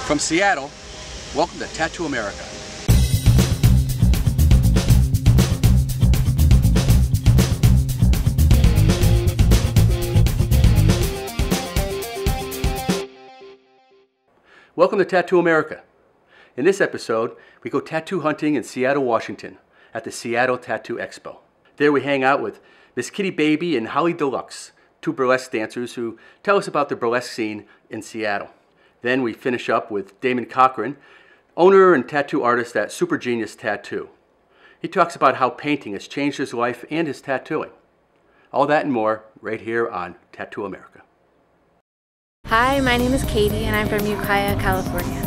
From Seattle, welcome to Tattoo America. Welcome to Tattoo America. In this episode, we go tattoo hunting in Seattle, Washington at the Seattle Tattoo Expo. There we hang out with Miss Kitty Baby and Holly Deluxe, two burlesque dancers who tell us about the burlesque scene in Seattle. Then we finish up with Damon, Conklin, owner and tattoo artist at Super Genius Tattoo. He talks about how painting has changed his life and his tattooing. All that and more right here on Tattoo America. Hi, my name is Katie and I'm from Ukiah, California.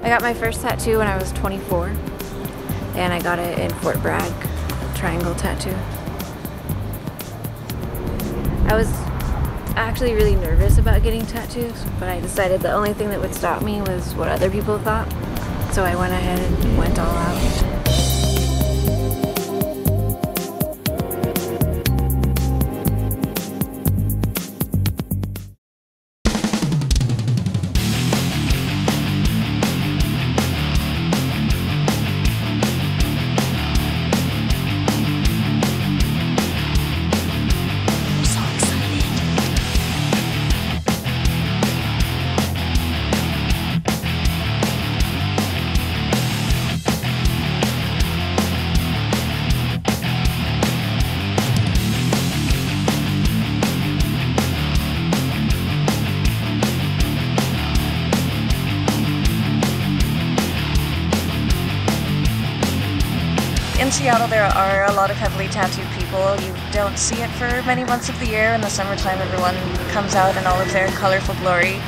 I got my first tattoo when I was 24 and I got it in Fort Bragg. Triangle tattoo. I was actually really nervous about getting tattoos, but I decided the only thing that would stop me was what other people thought. So I went ahead and went all out. In Seattle, there are a lot of heavily tattooed people. You don't see it for many months of the year. In the summertime, everyone comes out in all of their colorful glory.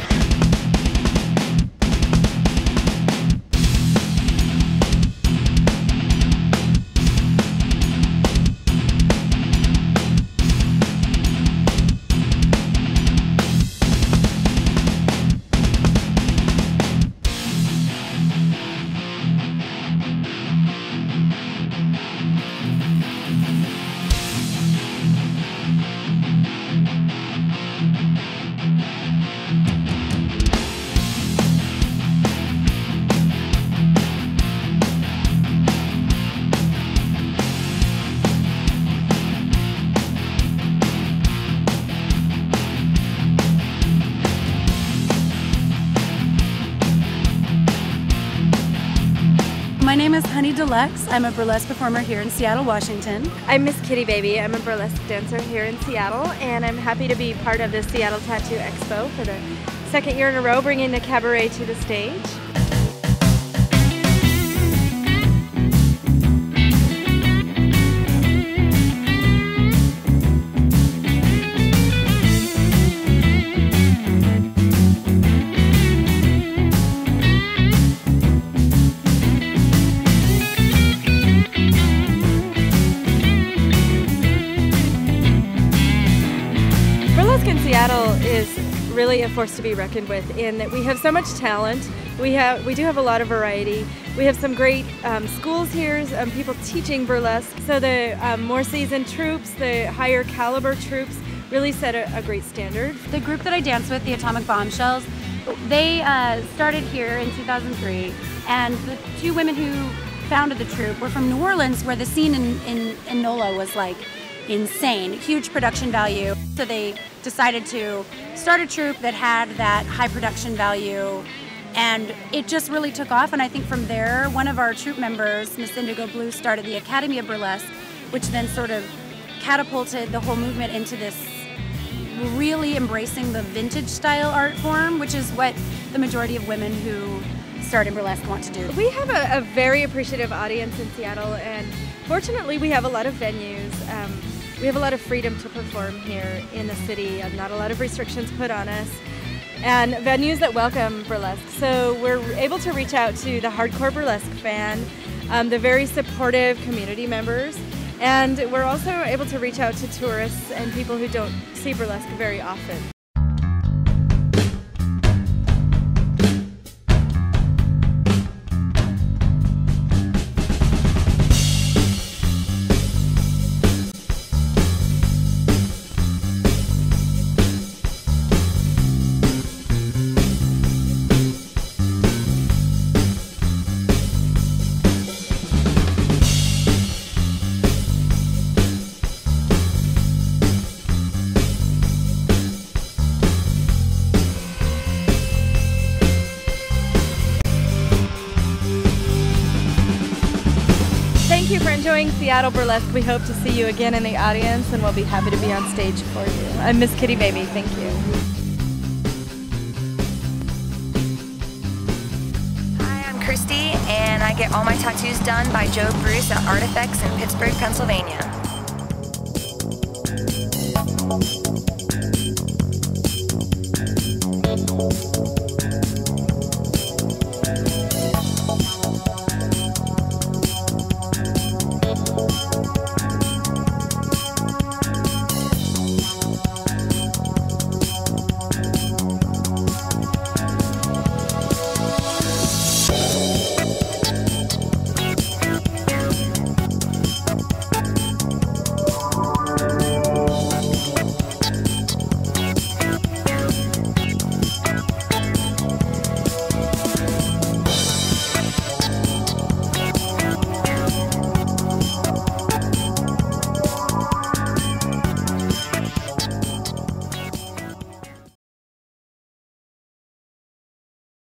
My name is Deluxe. I'm a burlesque performer here in Seattle, Washington. I'm Miss Kitty Baby. I'm a burlesque dancer here in Seattle, and I'm happy to be part of the Seattle Tattoo Expo for the second year in a row, bringing the cabaret to the stage. Burlesque in Seattle is really a force to be reckoned with in that we have so much talent. We do have a lot of variety. We have some great schools here, people teaching burlesque. So the more seasoned troops, the higher caliber troops really set a great standard. The group that I dance with, the Atomic Bombshells, they started here in 2003, and the two women who founded the troupe were from New Orleans, where the scene in NOLA was like insane, huge production value. So they decided to start a troupe that had that high production value, and it just really took off. And I think from there, one of our troupe members, Miss Indigo Blue, started the Academy of Burlesque, which then sort of catapulted the whole movement into this really embracing the vintage style art form, which is what the majority of women who start in burlesque want to do. We have a very appreciative audience in Seattle, and fortunately we have a lot of venues. We have a lot of freedom to perform here in the city, and not a lot of restrictions put on us, and venues that welcome burlesque. So we're able to reach out to the hardcore burlesque fan, the very supportive community members, and we're also able to reach out to tourists and people who don't see burlesque very often. Seattle Burlesque. We hope to see you again in the audience, and we'll be happy to be on stage for you. I'm Miss Kitty Baby. Thank you. Hi, I'm Christy, and I get all my tattoos done by Joe Bruce at Artifacts in Pittsburgh, Pennsylvania.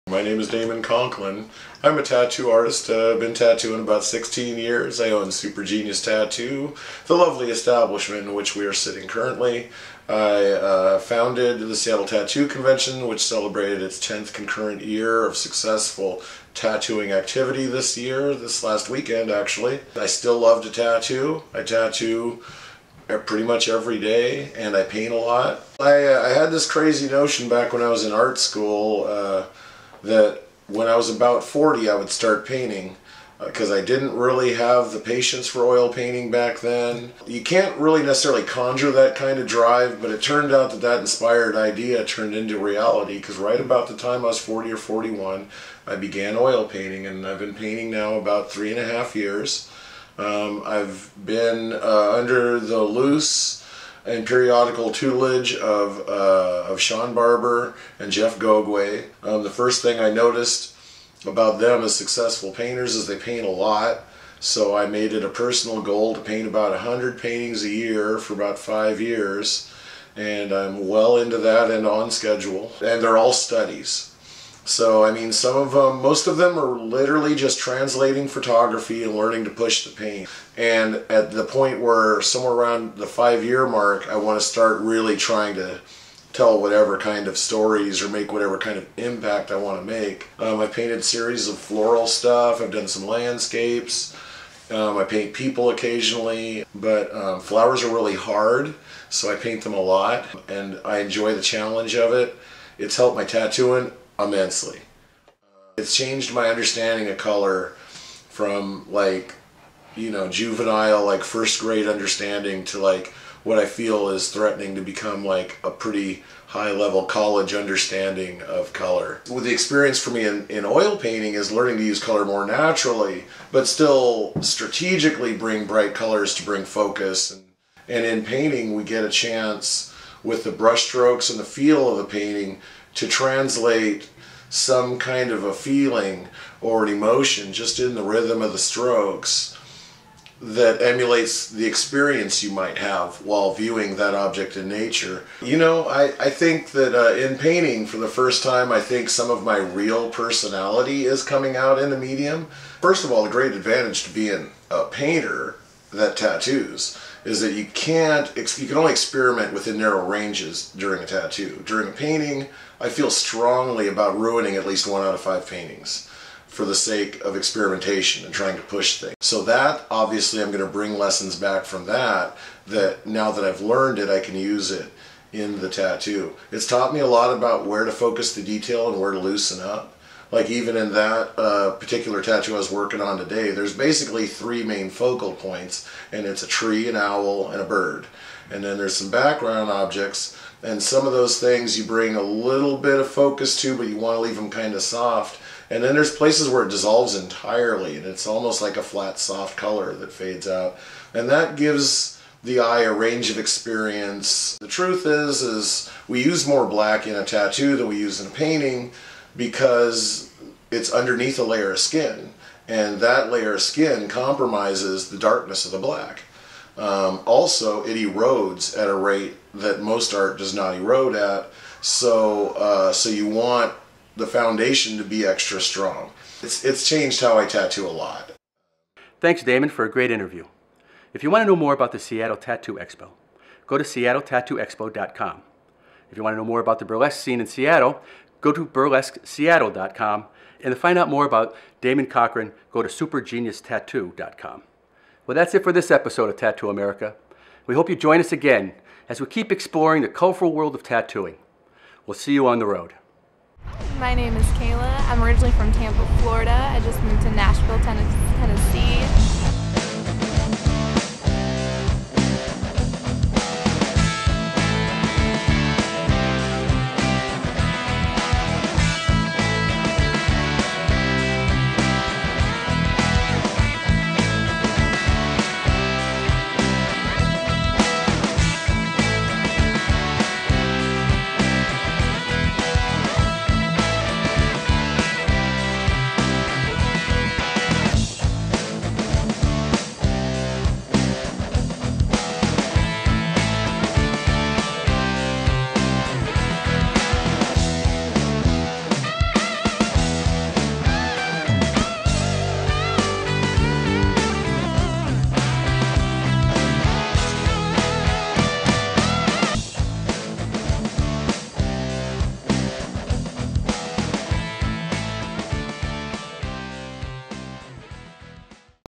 My name is Damon Conklin. I'm a tattoo artist. I've been tattooing about 16 years. I own Super Genius Tattoo, the lovely establishment in which we are sitting currently. I founded the Seattle Tattoo Convention, which celebrated its 10th concurrent year of successful tattooing activity this last weekend actually. I still love to tattoo. I tattoo pretty much every day, and I paint a lot. I had this crazy notion back when I was in art school that when I was about 40 I would start painting, because I didn't really have the patience for oil painting back then. You can't really necessarily conjure that kind of drive, but it turned out that that inspired idea turned into reality, because right about the time I was 40 or 41 I began oil painting, and I've been painting now about 3.5 years. I've been under the loose and periodical tutelage of Sean Barber and Jeff Gogway. The first thing I noticed about them as successful painters is they paint a lot, so I made it a personal goal to paint about 100 paintings a year for about 5 years, and I'm well into that and on schedule. And they're all studies. So, I mean, most of them are literally just translating photography and learning to push the paint. And at the point where somewhere around the 5-year mark, I want to start really trying to tell whatever kind of stories or make whatever kind of impact I want to make. I painted a series of floral stuff. I've done some landscapes. I paint people occasionally, but flowers are really hard, so I paint them a lot, and I enjoy the challenge of it. It's helped my tattooing immensely. It's changed my understanding of color from, like, you know, juvenile, like first grade understanding to like what I feel is threatening to become like a pretty high level college understanding of color. With the experience for me in oil painting is learning to use color more naturally, but still strategically bring bright colors to bring focus. And in painting we get a chance with the brush strokes and the feel of the painting to translate some kind of a feeling or an emotion just in the rhythm of the strokes that emulates the experience you might have while viewing that object in nature. You know, I think that in painting, for the first time, I think some of my real personality is coming out in the medium. First of all, the great advantage to being a painter that tattoos is that you can only experiment within narrow ranges during a tattoo. During a painting, I feel strongly about ruining at least 1 out of 5 paintings for the sake of experimentation and trying to push things. So that, obviously, I'm going to bring lessons back from that now that I've learned it, I can use it in the tattoo. It's taught me a lot about where to focus the detail and where to loosen up. Like even in that particular tattoo I was working on today, there's basically 3 main focal points, and it's a tree, an owl, and a bird. And then there's some background objects, and some of those things you bring a little bit of focus to, but you want to leave them kind of soft. And then there's places where it dissolves entirely, and it's almost like a flat, soft color that fades out. And that gives the eye a range of experience. The truth is we use more black in a tattoo than we use in a painting, because it's underneath a layer of skin, and that layer of skin compromises the darkness of the black. Also, it erodes at a rate that most art does not erode at, so you want the foundation to be extra strong. It's changed how I tattoo a lot. Thanks, Damon, for a great interview. If you want to know more about the Seattle Tattoo Expo, go to seattletattooexpo.com. If you want to know more about the burlesque scene in Seattle, go to burlesqueseattle.com. And to find out more about Damon Conklin, go to supergeniustattoo.com. Well, that's it for this episode of Tattoo America. We hope you join us again as we keep exploring the colorful world of tattooing. We'll see you on the road. My name is Kayla. I'm originally from Tampa, Florida. I just moved to Nashville, Tennessee